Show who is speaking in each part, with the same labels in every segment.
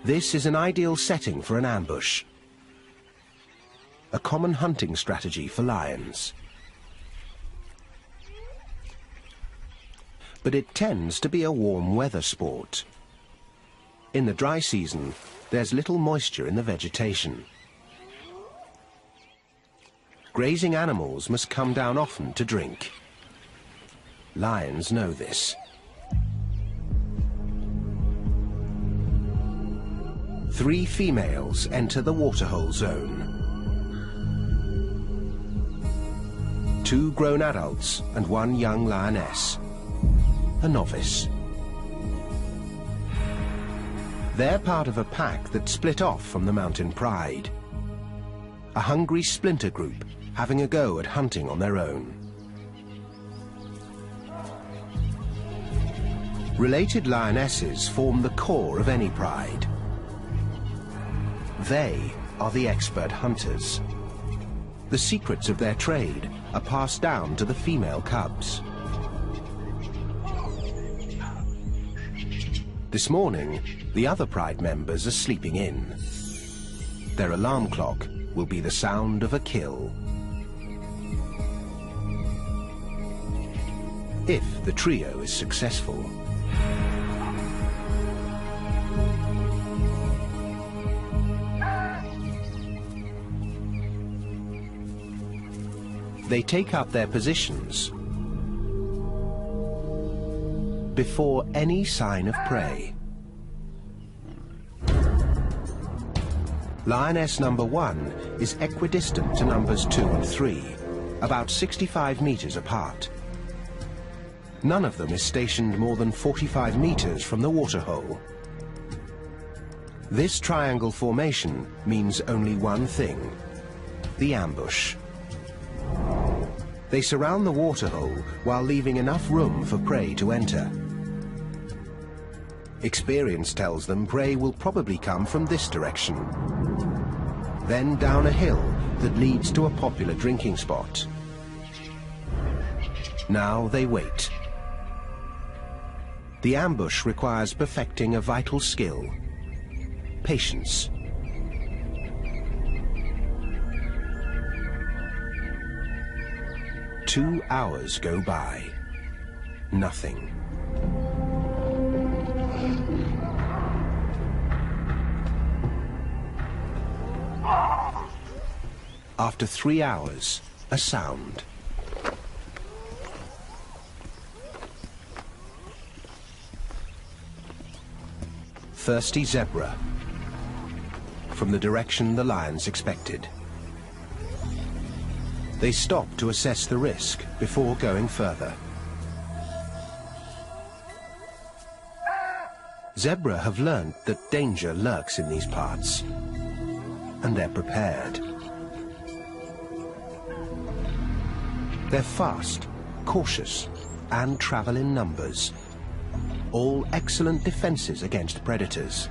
Speaker 1: This is an ideal setting for an ambush, a common hunting strategy for lions. But it tends to be a warm weather sport. In the dry season, there's little moisture in the vegetation. Grazing animals must come down often to drink. Lions know this. Three females enter the waterhole zone. Two grown adults and one young lioness, a novice. They're part of a pack that split off from the mountain pride. A hungry splinter group having a go at hunting on their own. Related lionesses form the core of any pride. They are the expert hunters. The secrets of their trade are passed down to the female cubs. This morning, the other pride members are sleeping in. Their alarm clock will be the sound of a kill. If the trio is successful. They take up their positions before any sign of prey. Lioness number 1 is equidistant to numbers 2 and 3, about 65 meters apart. None of them is stationed more than 45 meters from the waterhole. This triangle formation means only one thing: the ambush. They surround the waterhole while leaving enough room for prey to enter. Experience tells them prey will probably come from this direction, then down a hill that leads to a popular drinking spot. Now they wait. The ambush requires perfecting a vital skill: patience. Two hours go by. Nothing. After 3 hours, a sound. Thirsty zebra, from the direction the lions expected. They stop to assess the risk before going further. Zebra have learned that danger lurks in these parts, and they're prepared. They're fast, cautious, and travel in numbers. All excellent defenses against predators.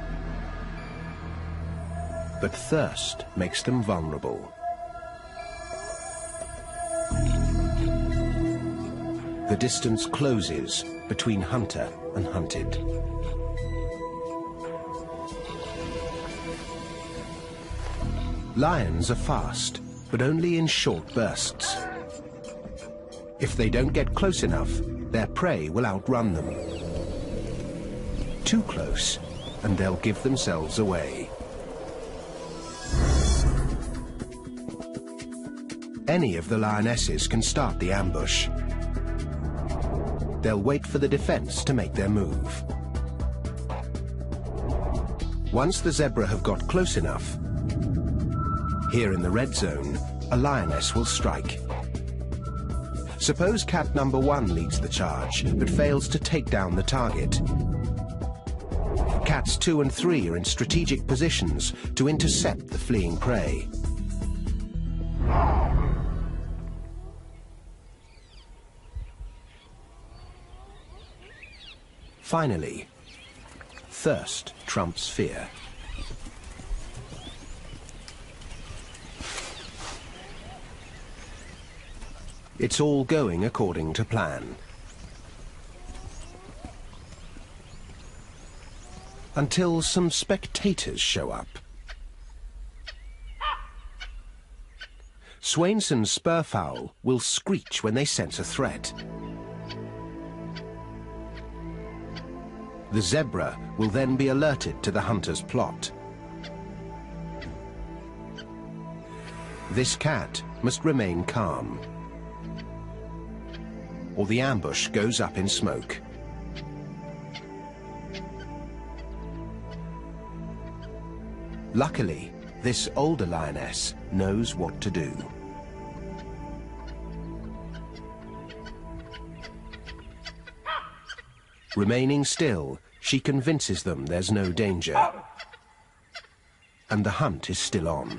Speaker 1: But thirst makes them vulnerable. The distance closes between hunter and hunted. Lions are fast, but only in short bursts. If they don't get close enough, their prey will outrun them. Too close, and they'll give themselves away. Any of the lionesses can start the ambush. They'll wait for the defense to make their move. Once the zebra have got close enough, here in the red zone, a lioness will strike. Suppose cat number 1 leads the charge, but fails to take down the target. Cats 2 and 3 are in strategic positions to intercept the fleeing prey. Finally, thirst trumps fear. It's all going according to plan. until some spectators show up. Swainson's spurfowl will screech when they sense a threat. The zebra will then be alerted to the hunter's plot. This cat must remain calm, or the ambush goes up in smoke. Luckily, this older lioness knows what to do. Remaining still, she convinces them there's no danger. And the hunt is still on.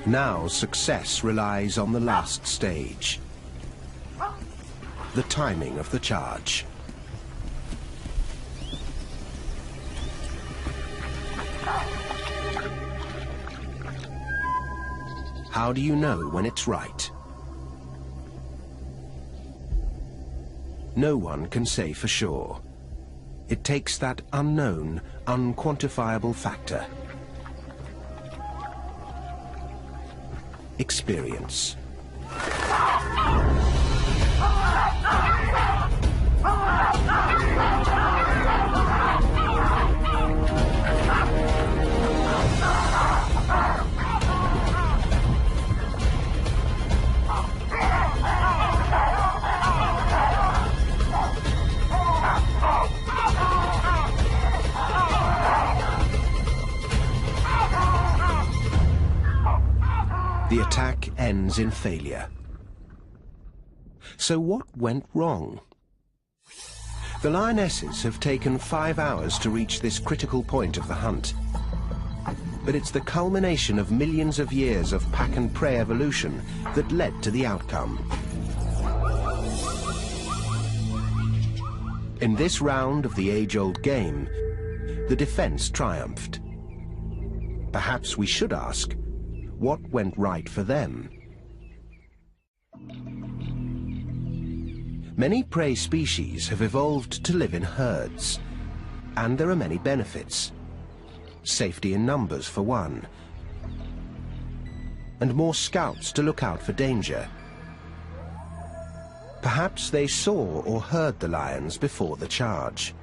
Speaker 1: Now success relies on the last stage, the timing of the charge. How do you know when it's right? No one can say for sure. It takes that unknown, unquantifiable factor. Experience. The attack ends in failure. So what went wrong? The lionesses have taken 5 hours to reach this critical point of the hunt. But it's the culmination of millions of years of pack and prey evolution that led to the outcome. In this round of the age-old game, the defense triumphed. Perhaps we should ask, what went right for them? Many prey species have evolved to live in herds, and there are many benefits. Safety in numbers, for one, and more scouts to look out for danger. Perhaps they saw or heard the lions before the charge.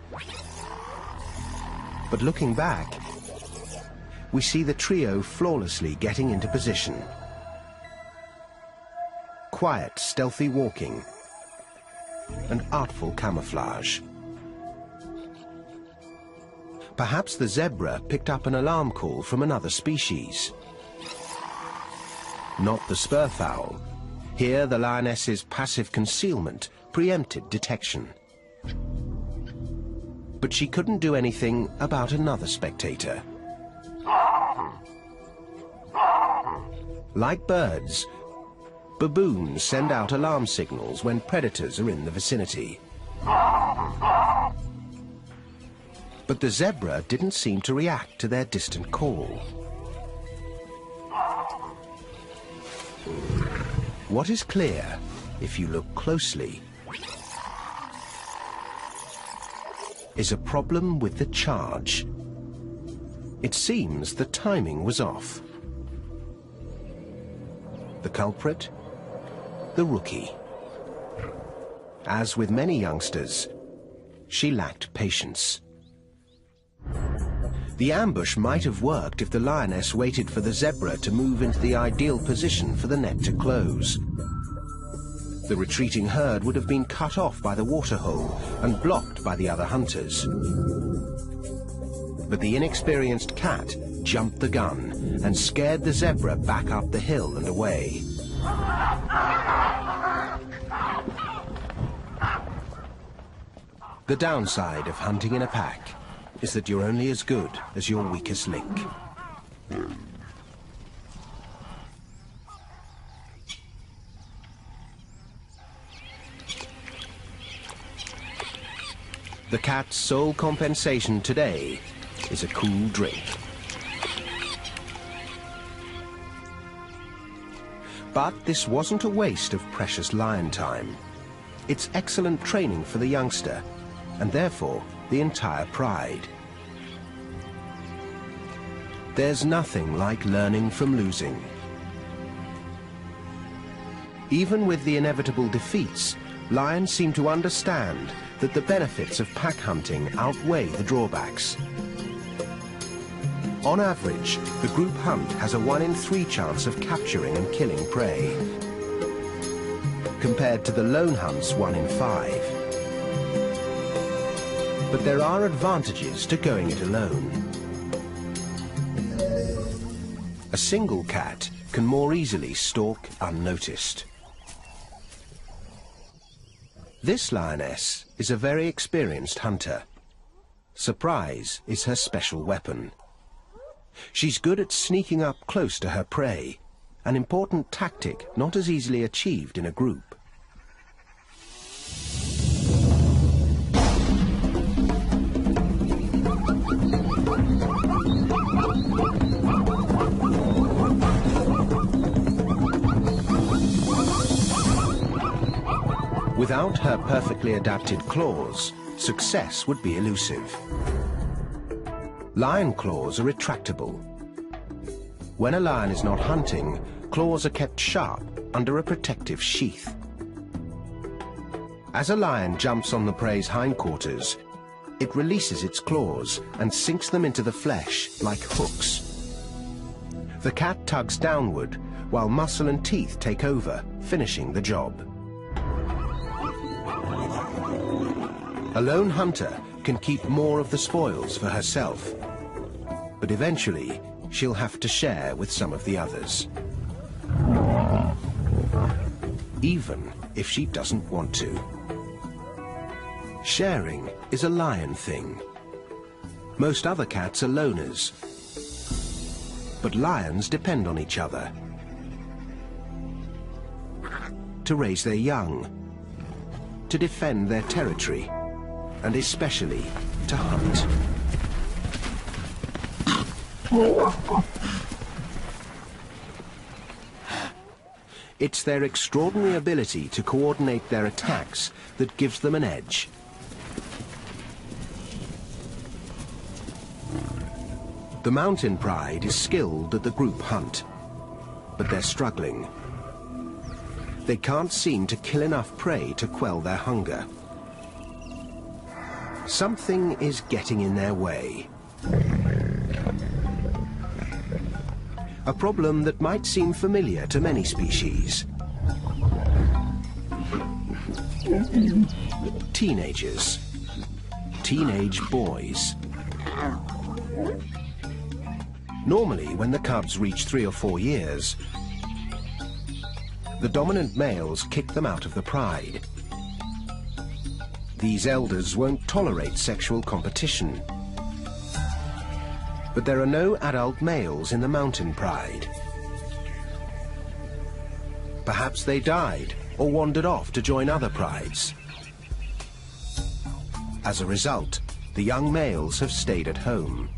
Speaker 1: But looking back, we see the trio flawlessly getting into position. Quiet, stealthy walking, and artful camouflage. Perhaps the zebra picked up an alarm call from another species. Not the spurfowl. Here, the lioness's passive concealment preempted detection. But she couldn't do anything about another spectator. Like birds, baboons send out alarm signals when predators are in the vicinity. But the zebra didn't seem to react to their distant call. What is clear, if you look closely, is a problem with the charge. It seems the timing was off. The culprit? The rookie. As with many youngsters, she lacked patience. The ambush might have worked if the lioness waited for the zebra to move into the ideal position for the net to close. The retreating herd would have been cut off by the waterhole and blocked by the other hunters. But the inexperienced cat jumped the gun and scared the zebra back up the hill and away. The downside of hunting in a pack is that you're only as good as your weakest link. The cat's sole compensation today is a cool drink. But this wasn't a waste of precious lion time. It's excellent training for the youngster, and therefore the entire pride. There's nothing like learning from losing. Even with the inevitable defeats, lions seem to understand that the benefits of pack hunting outweigh the drawbacks. On average, the group hunt has a 1 in 3 chance of capturing and killing prey, compared to the lone hunt's 1 in 5. But there are advantages to going it alone. A single cat can more easily stalk unnoticed. This lioness is a very experienced hunter. Surprise is her special weapon. She's good at sneaking up close to her prey, an important tactic not as easily achieved in a group. Without her perfectly adapted claws, success would be elusive. Lion claws are retractable. When a lion is not hunting, claws are kept sharp under a protective sheath. As a lion jumps on the prey's hindquarters, it releases its claws and sinks them into the flesh like hooks. The cat tugs downward, while muscle and teeth take over, finishing the job. A lone hunter can keep more of the spoils for herself, but eventually she'll have to share with some of the others, even if she doesn't want to. Sharing is a lion thing. Most other cats are loners, but lions depend on each other to raise their young, to defend their territory, and especially to hunt. It's their extraordinary ability to coordinate their attacks that gives them an edge. The mountain pride is skilled at the group hunt, but they're struggling. They can't seem to kill enough prey to quell their hunger. Something is getting in their way. A problem that might seem familiar to many species. Teenagers. Teenage boys. Normally, when the cubs reach 3 or 4 years, the dominant males kick them out of the pride. These elders won't tolerate sexual competition. But there are no adult males in the mountain pride. Perhaps they died or wandered off to join other prides. As a result, the young males have stayed at home.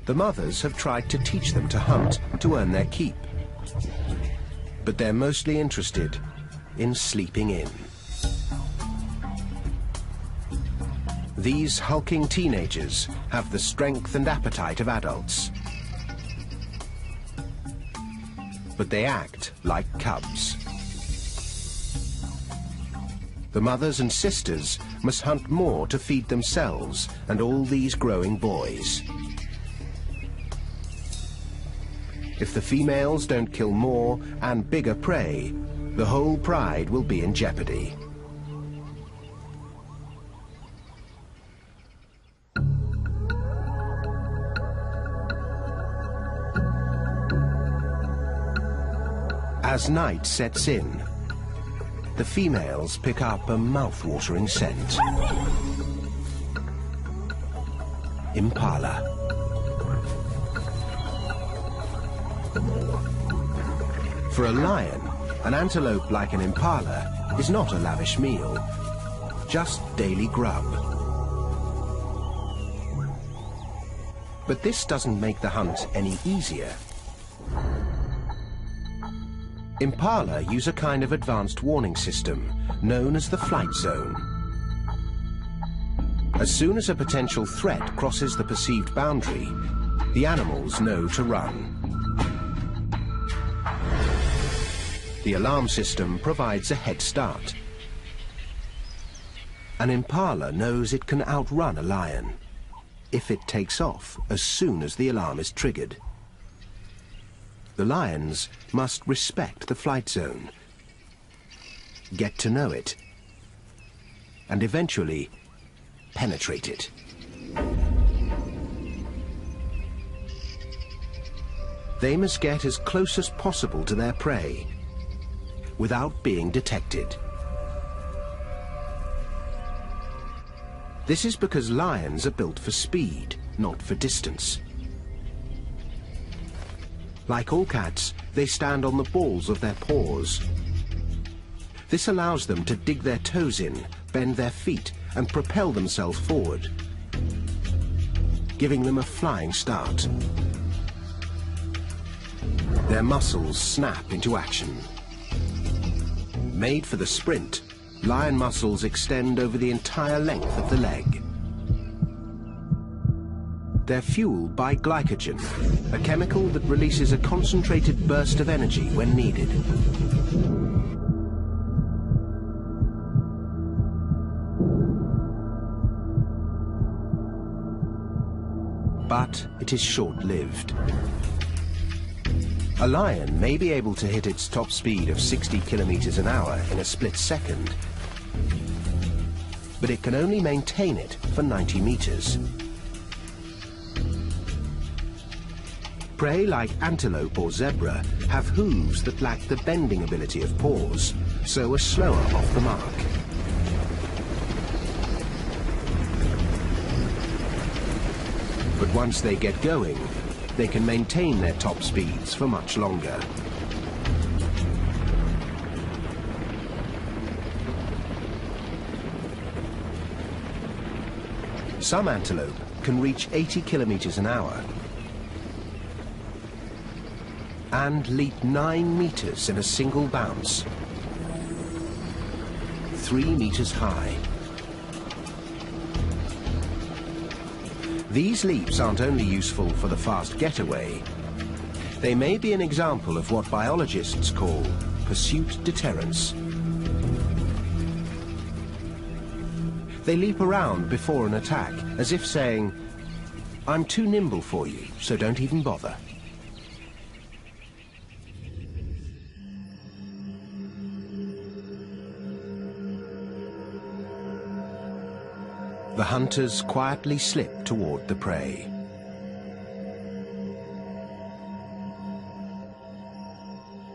Speaker 1: The mothers have tried to teach them to hunt to earn their keep, but they're mostly interested in sleeping in. These hulking teenagers have the strength and appetite of adults, but they act like cubs. The mothers and sisters must hunt more to feed themselves and all these growing boys. If the females don't kill more and bigger prey, the whole pride will be in jeopardy. As night sets in, the females pick up a mouth-watering scent. Impala. For a lion, an antelope like an impala is not a lavish meal, just daily grub. But this doesn't make the hunt any easier. Impala use a kind of advanced warning system known as the flight zone. As soon as a potential threat crosses the perceived boundary, the animals know to run. The alarm system provides a head start. An impala knows it can outrun a lion if it takes off as soon as the alarm is triggered. The lions must respect the flight zone, get to know it, and eventually penetrate it. They must get as close as possible to their prey without being detected. This is because lions are built for speed, not for distance. Like all cats, they stand on the balls of their paws. This allows them to dig their toes in, bend their feet, and propel themselves forward, giving them a flying start. Their muscles snap into action. Made for the sprint, lion muscles extend over the entire length of the leg. They're fueled by glycogen, a chemical that releases a concentrated burst of energy when needed. But it is short-lived. A lion may be able to hit its top speed of 60 kilometers an hour in a split second, but it can only maintain it for 90 meters. Prey like antelope or zebra have hooves that lack the bending ability of paws, so are slower off the mark. But once they get going, they can maintain their top speeds for much longer. Some antelope can reach 80 kilometers an hour and leap 9 meters in a single bounce, 3 meters high. These leaps aren't only useful for the fast getaway, they may be an example of what biologists call pursuit deterrence. They leap around before an attack, as if saying, "I'm too nimble for you, so don't even bother." The hunters quietly slip toward the prey.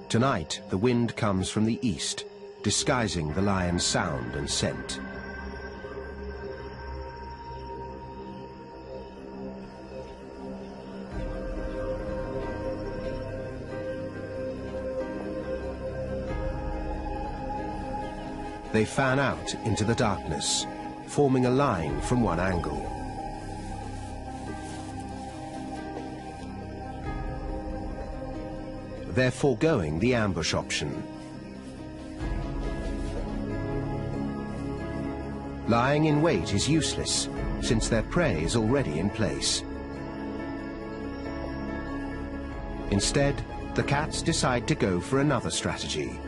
Speaker 1: Tonight, the wind comes from the east, disguising the lion's sound and scent. They fan out into the darkness, forming a line from one angle. They're foregoing the ambush option. Lying in wait is useless, since their prey is already in place. Instead, the cats decide to go for another strategy.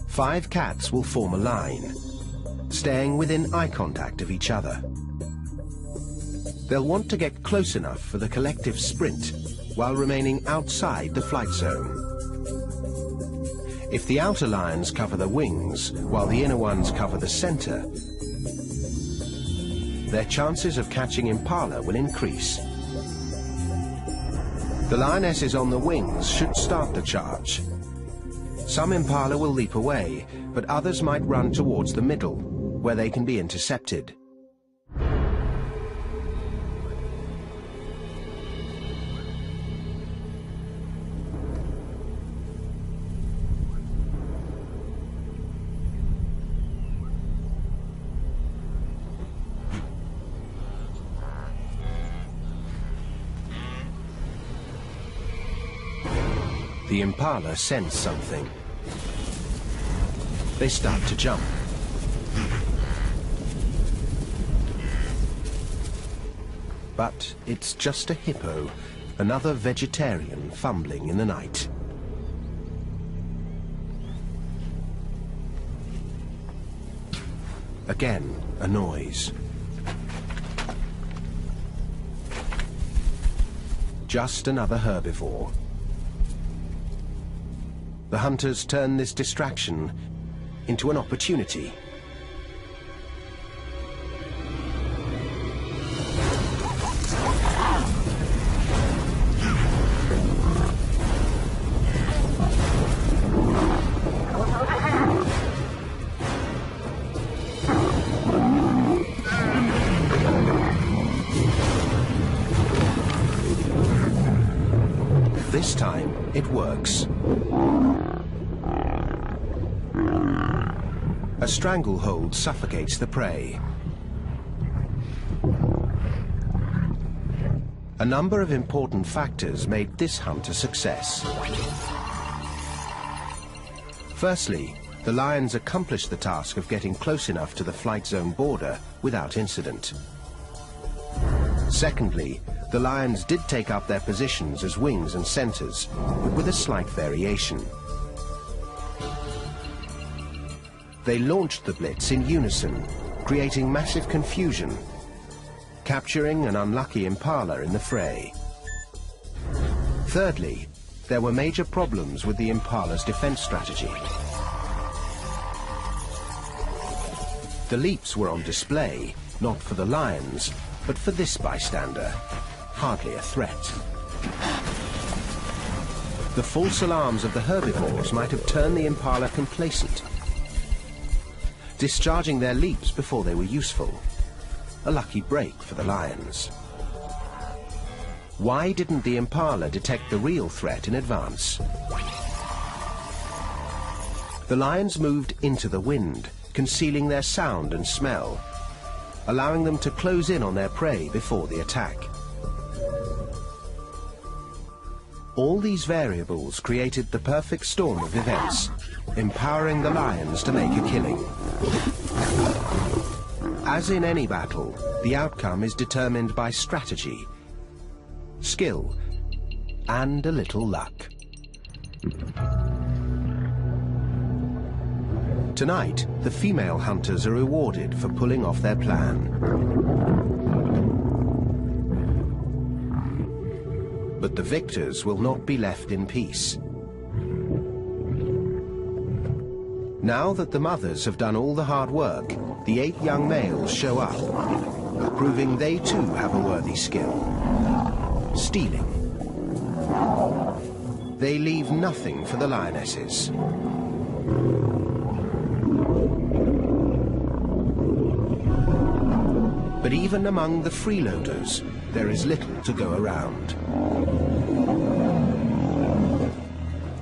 Speaker 1: Five cats will form a line, staying within eye contact of each other. They'll want to get close enough for the collective sprint while remaining outside the flight zone. If the outer lions cover the wings while the inner ones cover the center, their chances of catching impala will increase. The lionesses on the wings should start the charge. Some impala will leap away, but others might run towards the middle, where they can be intercepted. The impala sense something. They start to jump. But it's just a hippo, another vegetarian fumbling in the night. Again, a noise. Just another herbivore. The hunters turn this distraction into an opportunity. This time, it works. A stranglehold suffocates the prey. A number of important factors made this hunt a success. Firstly, the lions accomplished the task of getting close enough to the flight zone border without incident. Secondly, the lions did take up their positions as wings and centers, but with a slight variation. They launched the blitz in unison, creating massive confusion, capturing an unlucky impala in the fray. Thirdly, there were major problems with the impala's defense strategy. The leaps were on display, not for the lions, but for this bystander. Hardly a threat. The false alarms of the herbivores might have turned the impala complacent, discharging their leaps before they were useful. A lucky break for the lions. Why didn't the impala detect the real threat in advance? The lions moved into the wind, concealing their sound and smell, allowing them to close in on their prey before the attack. All these variables created the perfect storm of events, empowering the lions to make a killing. As in any battle, the outcome is determined by strategy, skill, and a little luck. Tonight, the female hunters are rewarded for pulling off their plan. But the victors will not be left in peace. Now that the mothers have done all the hard work, the 8 young males show up, proving they too have a worthy skill: stealing. They leave nothing for the lionesses. But even among the freeloaders, there is little to go around.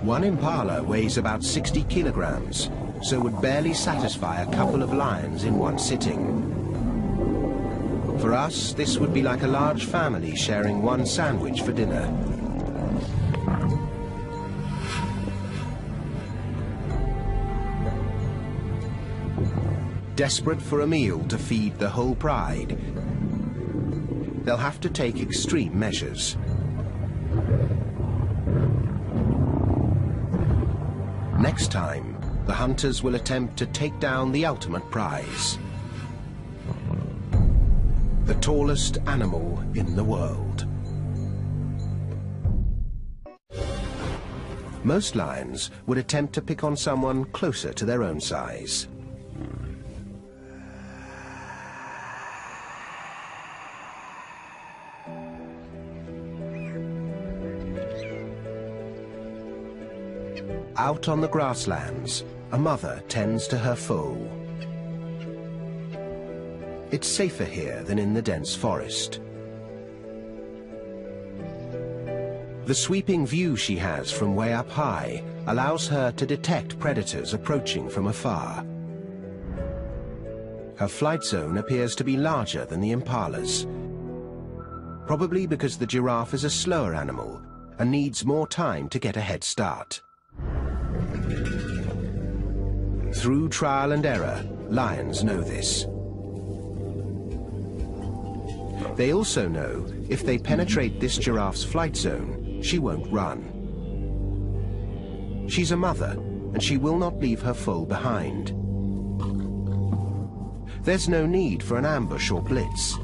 Speaker 1: One impala weighs about 60 kilograms, so would barely satisfy a couple of lions in one sitting. For us, this would be like a large family sharing one sandwich for dinner. Desperate for a meal to feed the whole pride, they'll have to take extreme measures. Next time, the hunters will attempt to take down the ultimate prize: the tallest animal in the world. Most lions would attempt to pick on someone closer to their own size. Out on the grasslands, a mother tends to her foal. It's safer here than in the dense forest. The sweeping view she has from way up high allows her to detect predators approaching from afar. Her flight zone appears to be larger than the impala's, probably because the giraffe is a slower animal and needs more time to get a head start. Through trial and error, lions know this. They also know if they penetrate this giraffe's flight zone, she won't run. She's a mother, and she will not leave her foal behind. There's no need for an ambush or blitz.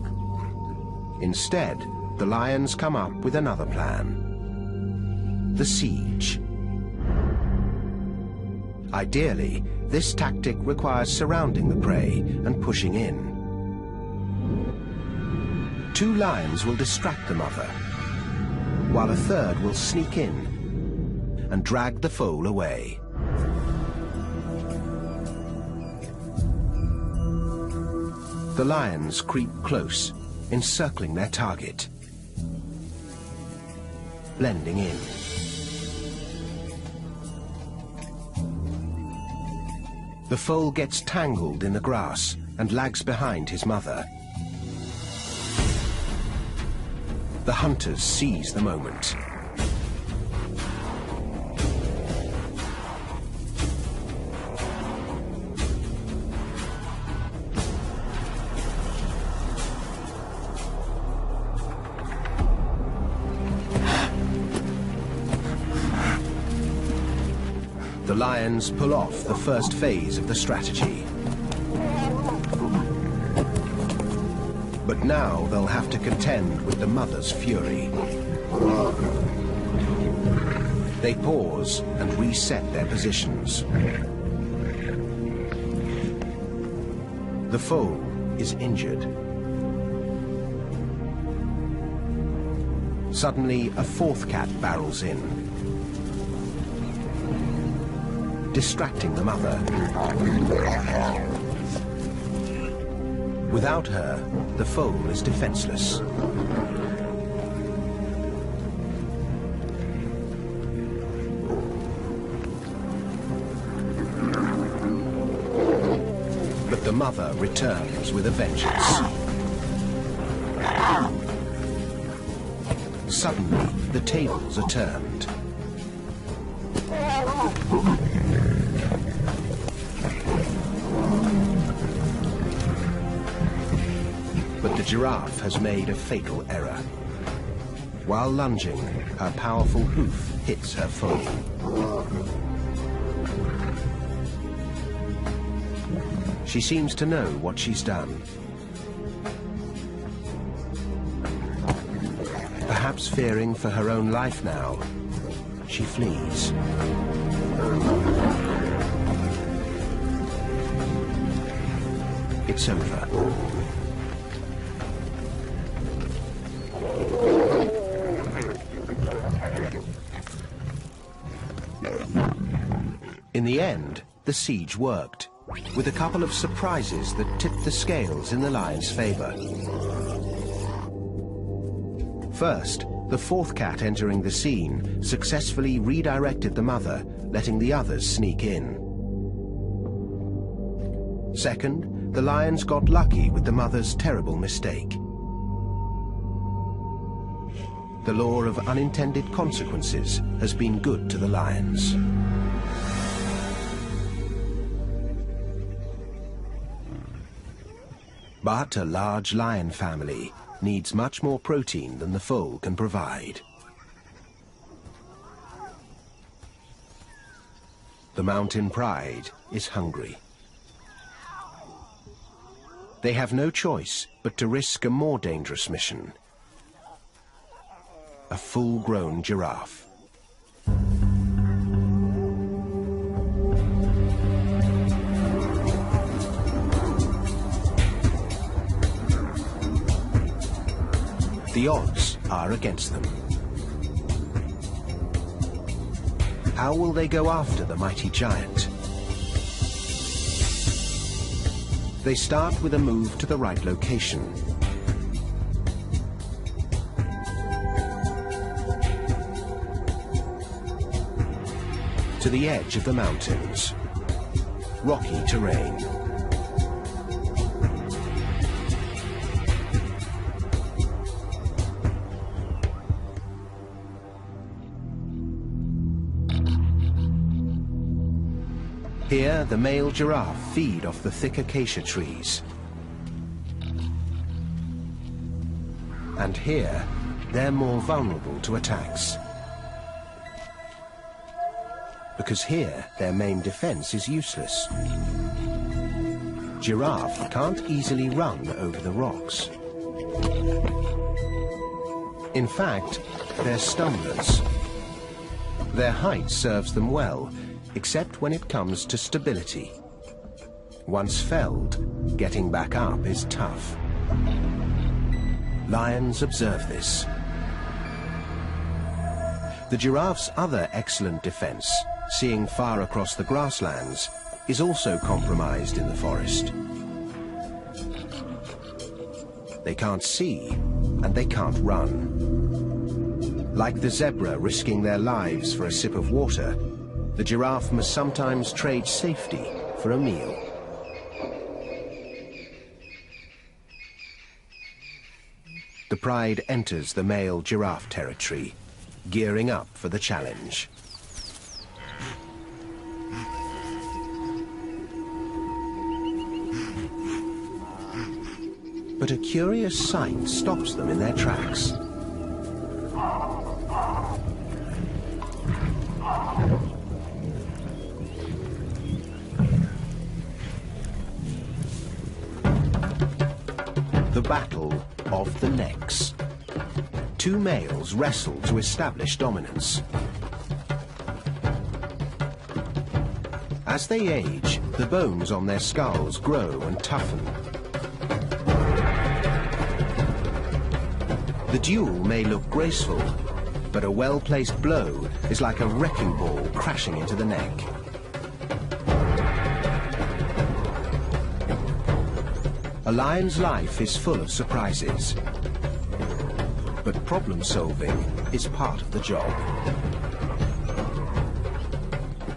Speaker 1: Instead, the lions come up with another plan: the siege. Ideally, this tactic requires surrounding the prey and pushing in. 2 lions will distract the mother, while a third will sneak in and drag the foal away. The lions creep close, encircling their target, blending in. The foal gets tangled in the grass and lags behind his mother. The hunters seize the moment. The lions pull off the first phase of the strategy. But now they'll have to contend with the mother's fury. They pause and reset their positions. The foal is injured. Suddenly, a 4th cat barrels in, distracting the mother. Without her, the foal is defenseless. But the mother returns with a vengeance. Suddenly, the tables are turned. But the giraffe has made a fatal error. While lunging, her powerful hoof hits her foal. She seems to know what she's done. Perhaps fearing for her own life now, she flees. It's over. In the end, the siege worked, with a couple of surprises that tipped the scales in the lion's favor. First, the 4th cat entering the scene successfully redirected the mother, letting the others sneak in. Second, the lions got lucky with the mother's terrible mistake. The law of unintended consequences has been good to the lions. But a large lion family needs much more protein than the foal can provide. The mountain pride is hungry. They have no choice but to risk a more dangerous mission: a full-grown giraffe. The odds are against them. How will they go after the mighty giant? They start with a move to the right location. To the edge of the mountains. Rocky terrain. Here, the male giraffe feed off the thick acacia trees. And here, they're more vulnerable to attacks. Because here, their main defense is useless. Giraffe can't easily run over the rocks. In fact, they're stumblers. Their height serves them well, except when it comes to stability. Once felled, getting back up is tough. Lions observe this. The giraffe's other excellent defense, seeing far across the grasslands, is also compromised in the forest. They can't see, and they can't run. Like the zebra risking their lives for a sip of water, the giraffe must sometimes trade safety for a meal. The pride enters the male giraffe territory, gearing up for the challenge. But a curious sight stops them in their tracks. The battle of the necks. Two males wrestle to establish dominance. As they age, the bones on their skulls grow and toughen. The duel may look graceful, but a well-placed blow is like a wrecking ball crashing into the neck. A lion's life is full of surprises, but problem-solving is part of the job.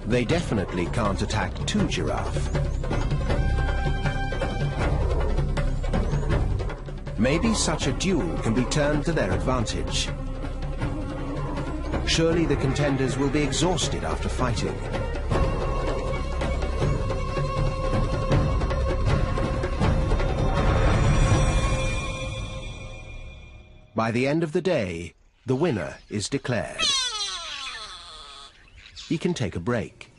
Speaker 1: They definitely can't attack two giraffe. Maybe such a duel can be turned to their advantage. Surely the contenders will be exhausted after fighting. By the end of the day, the winner is declared. He can take a break.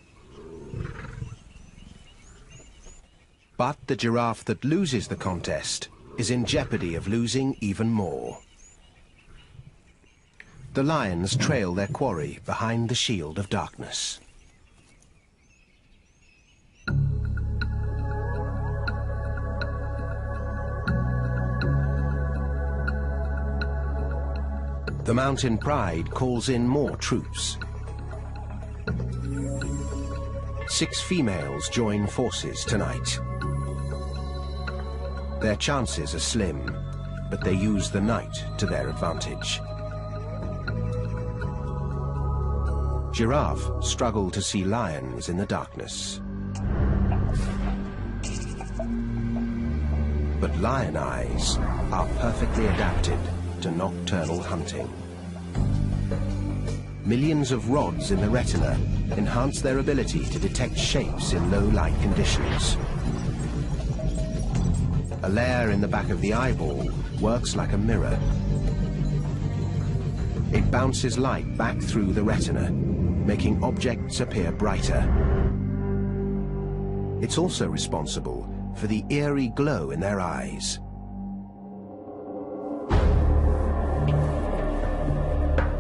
Speaker 1: But the giraffe that loses the contest is in jeopardy of losing even more. The lions trail their quarry behind the shield of darkness. The mountain pride calls in more troops. 6 females join forces tonight. Their chances are slim, but they use the night to their advantage. Giraffe struggle to see lions in the darkness. But lion eyes are perfectly adapted to nocturnal hunting. Millions of rods in the retina enhance their ability to detect shapes in low light conditions. A layer in the back of the eyeball works like a mirror. It bounces light back through the retina, making objects appear brighter. It's also responsible for the eerie glow in their eyes.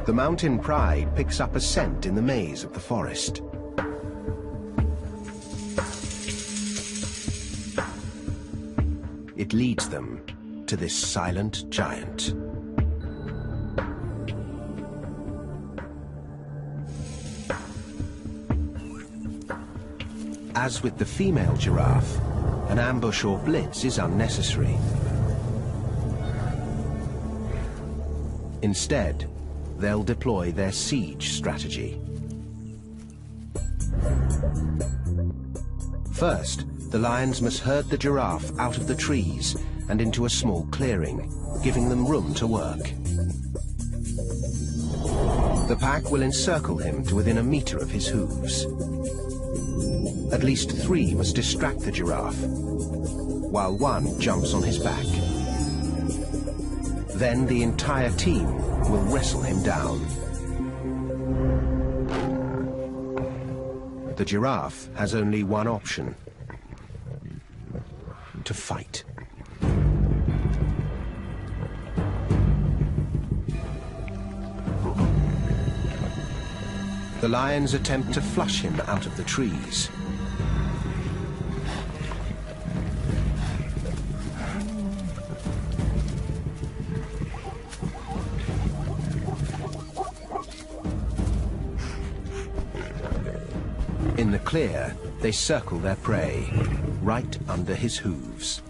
Speaker 1: The mountain pride picks up a scent in the maze of the forest. It leads them to this silent giant. As with the female giraffe, an ambush or blitz is unnecessary. Instead, they'll deploy their siege strategy. First, the lions must herd the giraffe out of the trees and into a small clearing, giving them room to work. The pack will encircle him to within a meter of his hooves. At least 3 must distract the giraffe, while 1 jumps on his back. Then the entire team will wrestle him down. The giraffe has only one option: to fight. The lions attempt to flush him out of the trees. In the clear, they circle their prey, right under his hooves.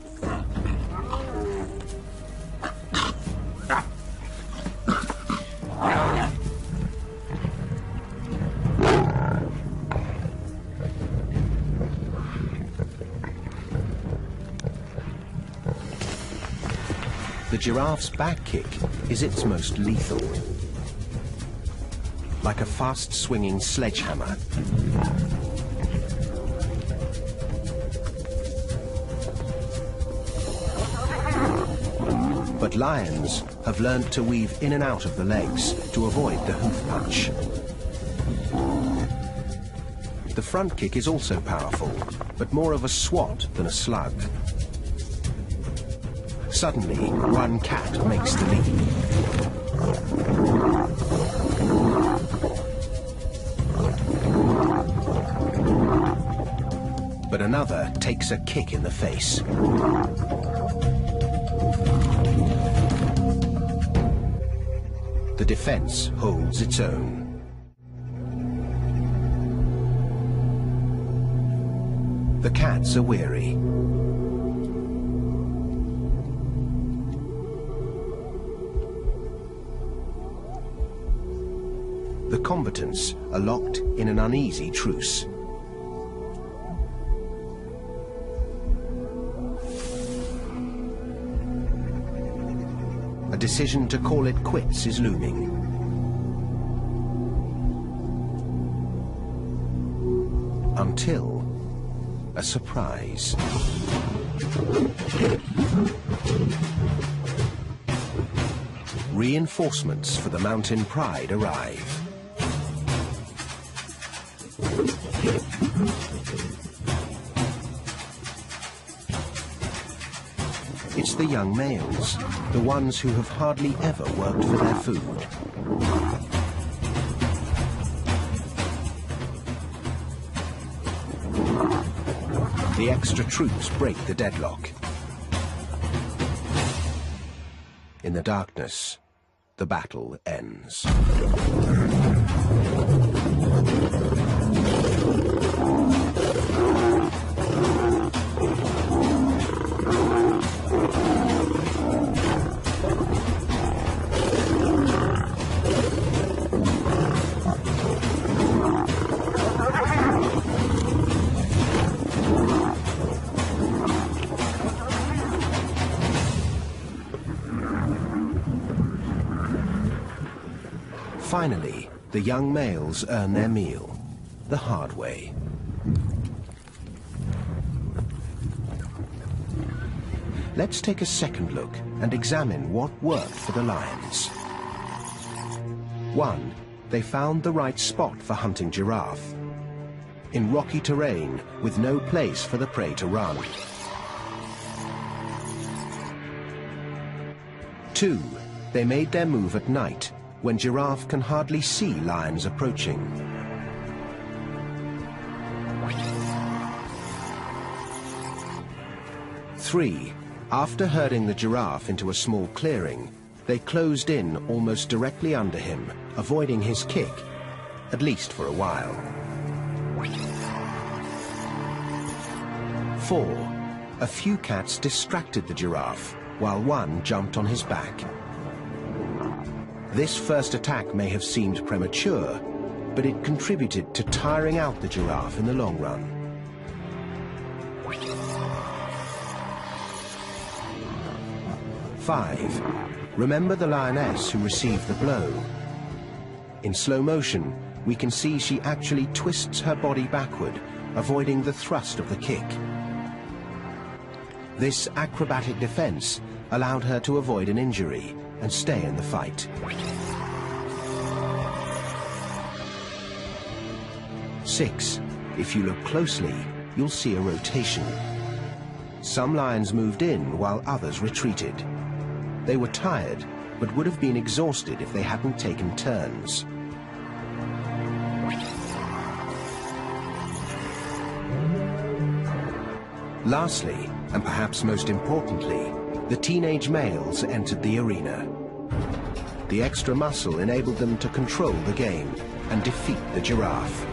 Speaker 1: The giraffe's back kick is its most lethal. Like a fast-swinging sledgehammer. But lions have learned to weave in and out of the legs to avoid the hoof punch. The front kick is also powerful, but more of a swat than a slug. Suddenly, one cat makes the leap. But another takes a kick in the face. The defense holds its own. The cats are weary. The combatants are locked in an uneasy truce. A decision to call it quits is looming. Until a surprise. Reinforcements for the Mountain Pride arrive. It's the young males, the ones who have hardly ever worked for their food. The extra troops break the deadlock. In the darkness, the battle ends. Finally, the young males earn their meal, the hard way. Let's take a second look and examine what worked for the lions. 1. They found the right spot for hunting giraffe. In rocky terrain with no place for the prey to run. 2. They made their move at night, when giraffe can hardly see lions approaching. 3. After herding the giraffe into a small clearing, they closed in almost directly under him, avoiding his kick, at least for a while. 4. A few cats distracted the giraffe, while one jumped on his back. This first attack may have seemed premature, but it contributed to tiring out the giraffe in the long run. 5. Remember the lioness who received the blow? In slow motion, we can see she actually twists her body backward, avoiding the thrust of the kick. This acrobatic defense allowed her to avoid an injury and stay in the fight. 6. If you look closely, you'll see a rotation. Some lions moved in while others retreated. They were tired, but would have been exhausted if they hadn't taken turns. Lastly, and perhaps most importantly, the teenage males entered the arena. The extra muscle enabled them to control the game and defeat the giraffe.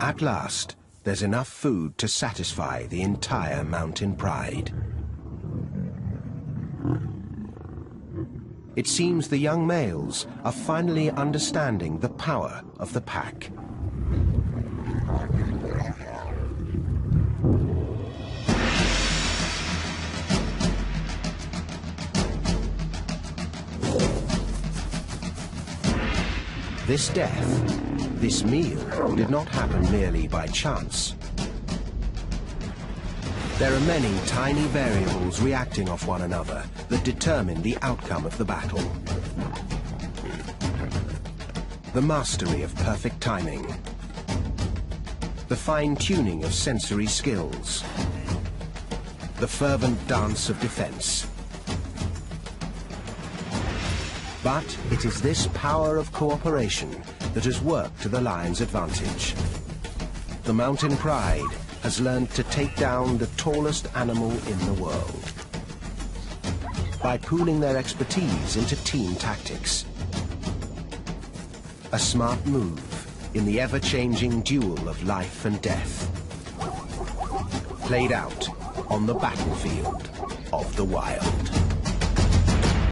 Speaker 1: At last, there's enough food to satisfy the entire mountain pride. It seems the young males are finally understanding the power of the pack. This death, this meal, did not happen merely by chance. There are many tiny variables reacting off one another that determine the outcome of the battle. The mastery of perfect timing, the fine-tuning of sensory skills, the fervent dance of defense. But it is this power of cooperation that has worked to the lion's advantage. The mountain pride has learned to take down the tallest animal in the world by pooling their expertise into team tactics. A smart move in the ever-changing duel of life and death, played out on the battlefield of the wild.